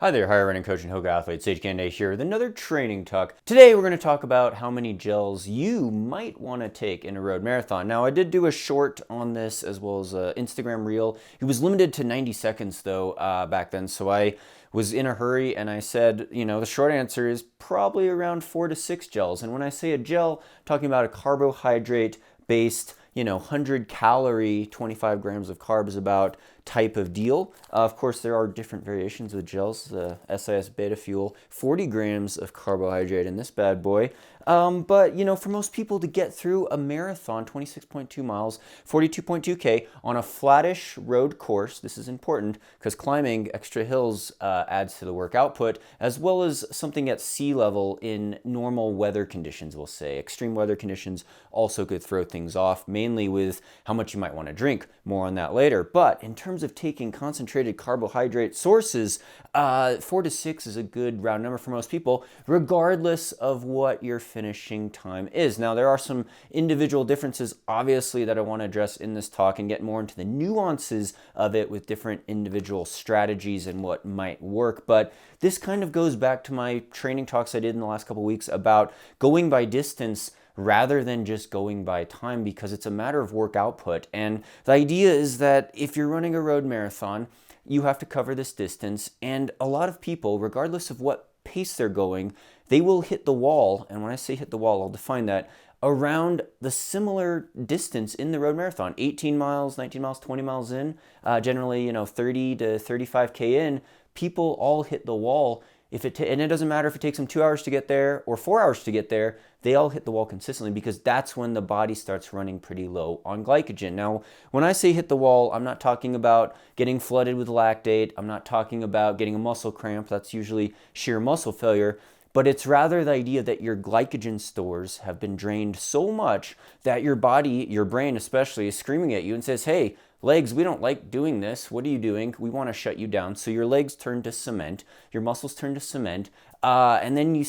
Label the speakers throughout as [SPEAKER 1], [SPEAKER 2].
[SPEAKER 1] Hi there, higher running coach and Hoga athlete Sage Canaday here with another training talk. Today we're going to talk about how many gels you might want to take in a road marathon. Now I did do a short on this as well as an Instagram reel. It was limited to 90 seconds though back then, so I was in a hurry and I said, the short answer is probably around 4 to 6 gels. And when I say a gel, I'm talking about a carbohydrate based 100 calorie, 25 grams of carbs about type of deal. Of course, there are different variations with gels. The SIS beta fuel, 40 grams of carbohydrate in this bad boy. But for most people to get through a marathon, 26.2 miles, 42.2K on a flattish road course, this is important because climbing extra hills adds to the work output, as well as something at sea level in normal weather conditions, we'll say. Extreme weather conditions also could throw things off, mainly with how much you might want to drink. More on that later. But in terms of taking concentrated carbohydrate sources, 4 to 6 is a good round number for most people, regardless of what your finishing time is. Now, there are some individual differences, obviously, that I want to address in this talk and get more into the nuances of it with different individual strategies and what might work. But this kind of goes back to my training talks I did in the last couple of weeks about going by distance rather than just going by time, because it's a matter of work output. And the idea is that if you're running a road marathon, you have to cover this distance. And a lot of people, regardless of what pace they're going, they will hit the wall. And when I say hit the wall, I'll define that around the similar distance in the road marathon, 18 miles, 19 miles, 20 miles in, generally, 30 to 35K in, people all hit the wall. And it doesn't matter if it takes them 2 hours to get there or 4 hours to get there, they all hit the wall consistently because that's when the body starts running pretty low on glycogen. Now, when I say hit the wall, I'm not talking about getting flooded with lactate. I'm not talking about getting a muscle cramp. That's usually sheer muscle failure. But it's rather the idea that your glycogen stores have been drained so much that your body, your brain especially, is screaming at you and says, hey, legs, we don't like doing this. What are you doing? We want to shut you down. So your legs turn to cement, your muscles turn to cement, and then you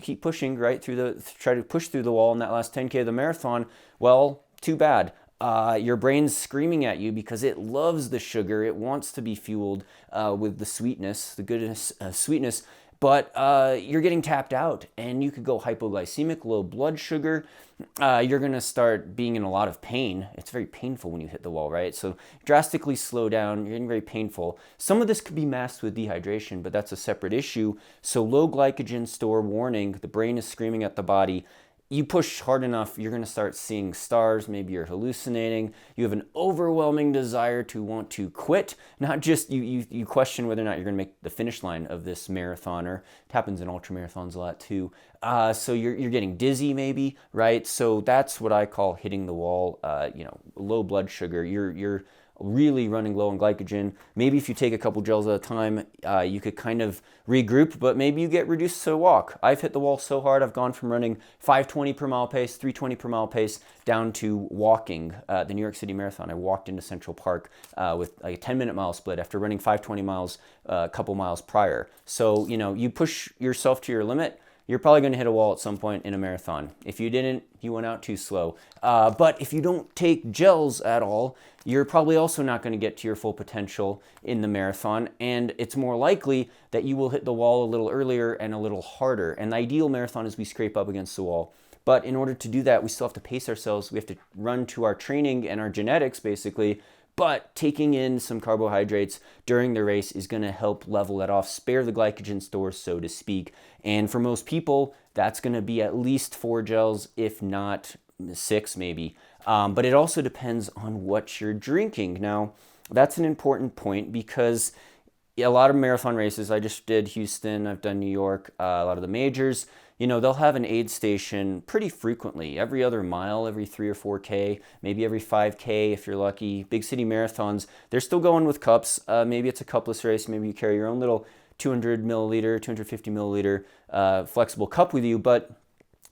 [SPEAKER 1] keep pushing right try to push through the wall in that last 10K of the marathon. Well, too bad. Your brain's screaming at you because it loves the sugar. It wants to be fueled with the sweetness, the goodness, sweetness. But you're getting tapped out and you could go hypoglycemic, low blood sugar. You're going to start being in a lot of pain. It's very painful when you hit the wall, right? So drastically slow down. You're getting very painful. Some of this could be masked with dehydration, but that's a separate issue. So low glycogen store warning. The brain is screaming at the body. You push hard enough, you're going to start seeing stars. Maybe you're hallucinating. You have an overwhelming desire to want to quit. Not just you question whether or not you're going to make the finish line of this marathon, or it happens in ultramarathons a lot too. So you're getting dizzy maybe, right? So that's what I call hitting the wall. Low blood sugar. You're really running low on glycogen. Maybe if you take a couple gels at a time, you could kind of regroup, but maybe you get reduced to a walk. I've hit the wall so hard, I've gone from running 520 per mile pace, 320 per mile pace, down to walking the New York City Marathon. I walked into Central Park with like a 10-minute mile split after running 520 miles a couple miles prior. So, you push yourself to your limit, you're probably going to hit a wall at some point in a marathon. If you didn't, you went out too slow. But if you don't take gels at all, you're probably also not going to get to your full potential in the marathon. And it's more likely that you will hit the wall a little earlier and a little harder. And the ideal marathon is we scrape up against the wall. But in order to do that, we still have to pace ourselves. We have to run to our training and our genetics, basically. But taking in some carbohydrates during the race is going to help level that off, spare the glycogen stores, so to speak. And for most people, that's going to be at least 4 gels, if not 6 maybe. But it also depends on what you're drinking. Now, that's an important point because a lot of marathon races, I just did Houston, I've done New York, a lot of the majors, they'll have an aid station pretty frequently, every other mile, every 3 or 4K, maybe every 5K if you're lucky. Big city marathons, they're still going with cups. Maybe it's a cupless race, maybe you carry your own little 200 milliliter, 250 milliliter flexible cup with you. But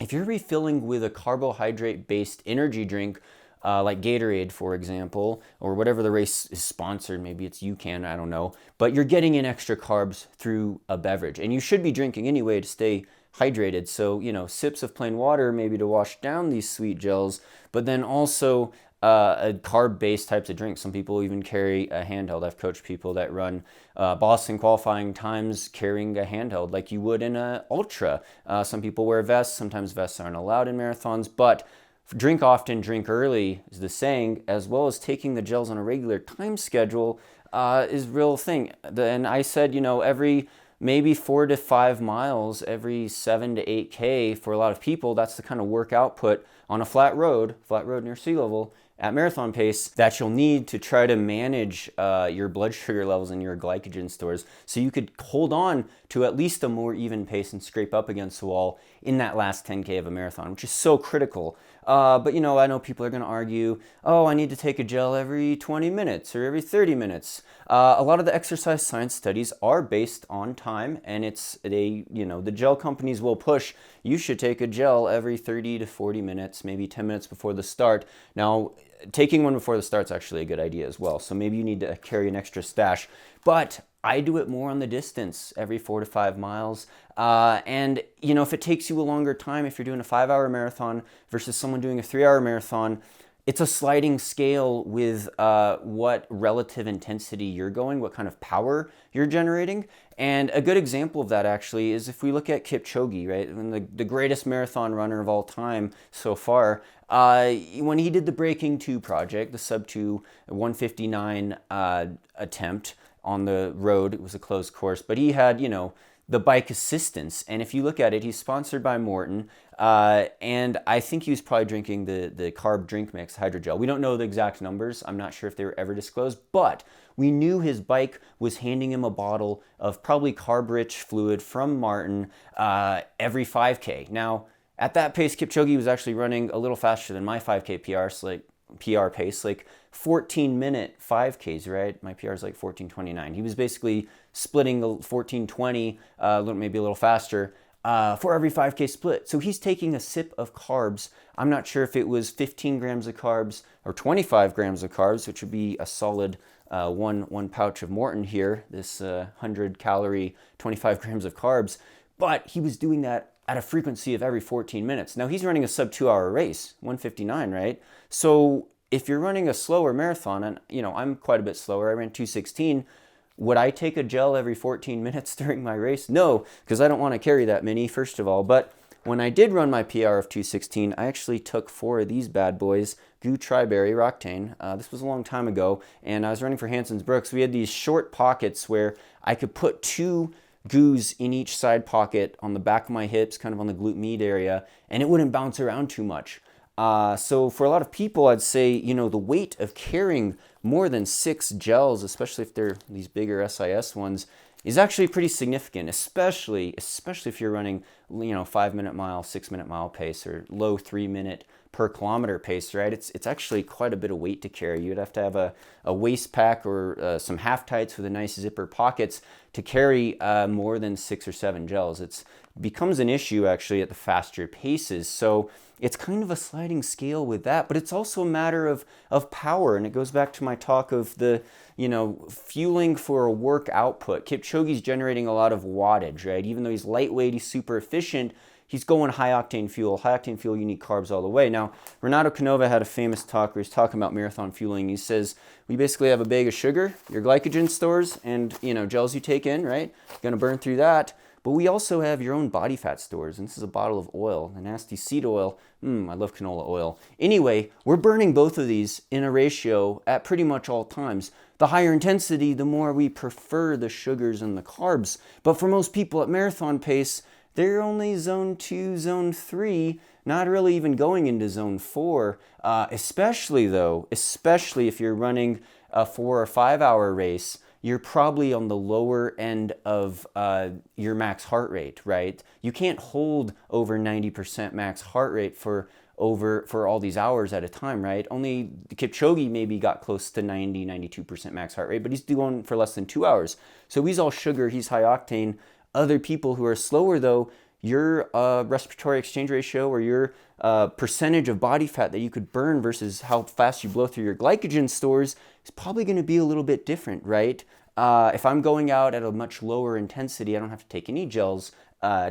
[SPEAKER 1] if you're refilling with a carbohydrate-based energy drink, like Gatorade, for example, or whatever the race is sponsored, maybe it's UCAN, I don't know, but you're getting in extra carbs through a beverage. And you should be drinking anyway to stay hydrated. So, sips of plain water maybe to wash down these sweet gels, but then also carb-based types of drinks. Some people even carry a handheld. I've coached people that run Boston qualifying times carrying a handheld like you would in an ultra. Some people wear vests. Sometimes vests aren't allowed in marathons, but drink often, drink early is the saying, as well as taking the gels on a regular time schedule is a real thing. And I said, every maybe 4 to 5 miles, every 7 to 8K for a lot of people, that's the kind of work output on a flat road near sea level at marathon pace that you'll need to try to manage your blood sugar levels and your glycogen stores so you could hold on to at least a more even pace and scrape up against the wall in that last 10K of a marathon, which is so critical. But I know people are going to argue, oh, I need to take a gel every 20 minutes or every 30 minutes. A lot of the exercise science studies are based on time, and the gel companies will push, you should take a gel every 30 to 40 minutes, maybe 10 minutes before the start. Now, taking one before the start's actually a good idea as well. So maybe you need to carry an extra stash, but I do it more on the distance, every 4 to 5 miles. And if it takes you a longer time, if you're doing a 5-hour marathon versus someone doing a 3-hour marathon, it's a sliding scale with what relative intensity you're going, what kind of power you're generating. And a good example of that actually is if we look at Kipchoge, right? The greatest marathon runner of all time so far, when he did the Breaking 2 project, the sub 2 159 attempt on the road, it was a closed course, but he had, the bike assistance. And if you look at it, he's sponsored by Morton. And I think he was probably drinking the carb drink mix, hydrogel. We don't know the exact numbers. I'm not sure if they were ever disclosed, but we knew his bike was handing him a bottle of probably carb-rich fluid from Martin every 5K. Now, at that pace, Kipchoge was actually running a little faster than my 5K PR pace, like 14-minute 5Ks, right? My PR is like 14:29. He was basically splitting the 14:20, maybe a little faster, for every 5K split. So he's taking a sip of carbs. I'm not sure if it was 15 grams of carbs or 25 grams of carbs, which would be a solid one pouch of Morton here, this 100-calorie, 25 grams of carbs. But he was doing that at a frequency of every 14 minutes. Now he's running a sub 2-hour race, 1:59, right? So if you're running a slower marathon, and I'm quite a bit slower, I ran 2:16, would I take a gel every 14 minutes during my race? No, because I don't want to carry that many, first of all. But when I did run my PR of 2:16, I actually took 4 of these bad boys, Goo Triberry Roctane. This was a long time ago, and I was running for Hanson's Brooks. We had these short pockets where I could put 2 goos in each side pocket on the back of my hips, kind of on the glute med area, and it wouldn't bounce around too much. So for a lot of people, I'd say, the weight of carrying more than 6 gels, especially if they're these bigger SIS ones, is actually pretty significant, especially if you're running, 5-minute mile, 6-minute mile pace or low 3-minute per kilometer pace, right? It's actually quite a bit of weight to carry. You'd have to have a waist pack or some half tights with a nice zipper pockets to carry more than 6 or 7 gels. It becomes an issue actually at the faster paces. So it's kind of a sliding scale with that, but it's also a matter of power. And it goes back to my talk of the, fueling for a work output. Kipchoge's generating a lot of wattage, right? Even though he's lightweight, he's super efficient, he's going high octane fuel. High octane fuel, you need carbs all the way. Now, Renato Canova had a famous talk where he's talking about marathon fueling. He says, we basically have a bag of sugar, your glycogen stores, and, gels you take in, right? You're going to burn through that. But we also have your own body fat stores, and this is a bottle of oil, the nasty seed oil. I love canola oil. Anyway, we're burning both of these in a ratio at pretty much all times. The higher intensity, the more we prefer the sugars and the carbs. But for most people at marathon pace, they're only zone 2, zone 3, not really even going into zone 4, especially if you're running a 4 or 5 hour race. You're probably on the lower end of your max heart rate, right? You can't hold over 90% max heart rate for all these hours at a time, right? Only Kipchoge maybe got close to 90, 92% max heart rate, but he's doing for less than 2 hours. So he's all sugar, he's high octane. Other people who are slower though, your respiratory exchange ratio or your percentage of body fat that you could burn versus how fast you blow through your glycogen stores is probably going to be a little bit different, right? If I'm going out at a much lower intensity, I don't have to take any gels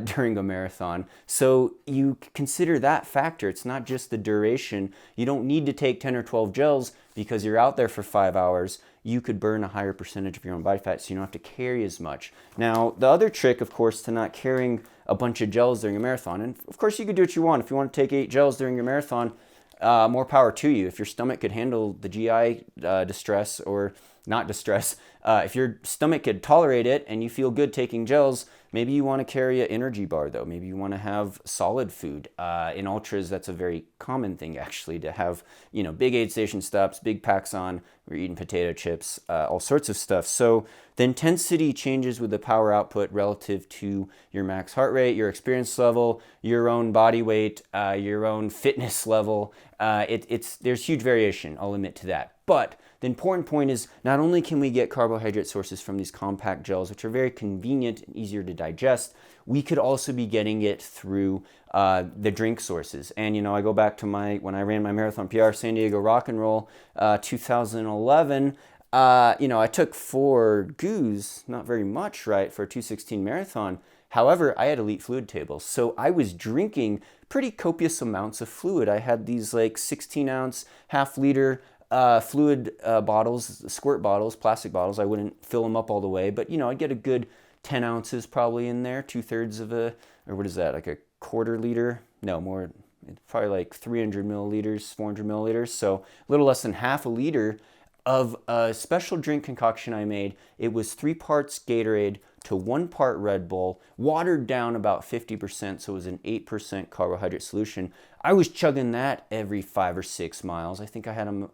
[SPEAKER 1] during a marathon. So you consider that factor. It's not just the duration. You don't need to take 10 or 12 gels because you're out there for 5 hours. You could burn a higher percentage of your own body fat, so you don't have to carry as much. Now, the other trick, of course, to not carrying a bunch of gels during a marathon, and of course you could do what you want. If you want to take 8 gels during your marathon, more power to you. If your stomach could handle the GI distress or not distress, if your stomach could tolerate it and you feel good taking gels, maybe you want to carry an energy bar though. Maybe you want to have solid food. In ultras, that's a very common thing actually, to have, big aid station stops, big packs on, we're eating potato chips, all sorts of stuff. So the intensity changes with the power output relative to your max heart rate, your experience level, your own body weight, your own fitness level. There's huge variation, I'll admit to that. But the important point is, not only can we get carbohydrate sources from these compact gels, which are very convenient and easier to digest, we could also be getting it through the drink sources. And I go back to when I ran my marathon PR, San Diego Rock and Roll, 2011. I took 4 goos, not very much, right, for a 2:16 marathon. However, I had elite fluid tables, so I was drinking pretty copious amounts of fluid. I had these 16-ounce, half-liter fluid bottles, squirt bottles, plastic bottles. I wouldn't fill them up all the way, but I'd get a good 10 ounces probably in there, 2/3 of or what is that, like a quarter liter? No, more, probably like 300 milliliters, 400 milliliters. So a little less than half a liter of a special drink concoction I made. It was 3 parts Gatorade to 1 part Red Bull, watered down about 50%, so it was an 8% carbohydrate solution. I was chugging that every 5 or 6 miles. I think I had them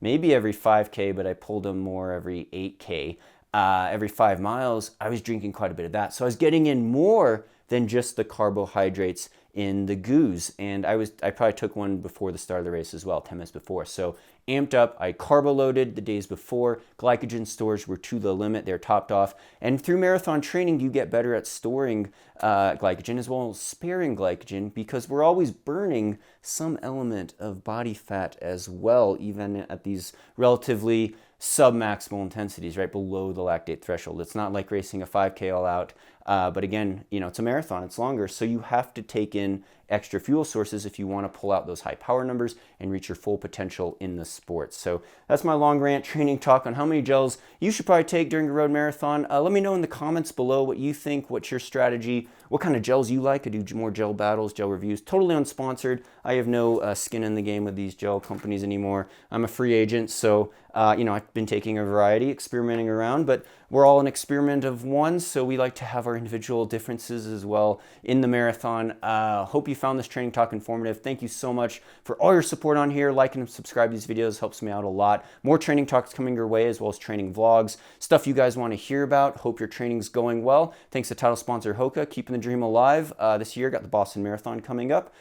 [SPEAKER 1] maybe every 5K, but I pulled them more every 8K. Every 5 miles, I was drinking quite a bit of that. So I was getting in more than just the carbohydrates in the goos. And I probably took one before the start of the race as well, 10 minutes before. So amped up, I carbo-loaded the days before. Glycogen stores were to the limit, they're topped off. And through marathon training, you get better at storing glycogen as well as sparing glycogen, because we're always burning some element of body fat as well, even at these relatively sub-maximal intensities, right below the lactate threshold. It's not like racing a 5K all out, but again, it's a marathon, it's longer, so you have to take in extra fuel sources if you want to pull out those high power numbers and reach your full potential in the sport. So that's my long rant training talk on how many gels you should probably take during a road marathon. Let me know in the comments below what you think, what's your strategy, what kind of gels you like. I do more gel battles, gel reviews, totally unsponsored. I have no skin in the game with these gel companies anymore. I'm a free agent, so I've been taking a variety, experimenting around, but we're all an experiment of one, so we like to have our individual differences as well in the marathon. Hope you found this training talk informative. Thank you so much for all your support on here. Like and subscribe to these videos, helps me out a lot. More training talks coming your way, as well as training vlogs, stuff you guys want to hear about. Hope your training's going well. Thanks to title sponsor Hoka, keeping the dream alive. This year, got the Boston Marathon coming up.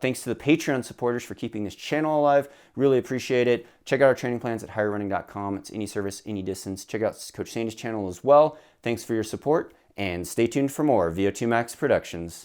[SPEAKER 1] Thanks to the Patreon supporters for keeping this channel alive. Really appreciate it. Check out our training plans at higherrunning.com. It's any service, any distance. Check out Coach Sandy's channel as well. Thanks for your support, and stay tuned for more VO2 Max Productions.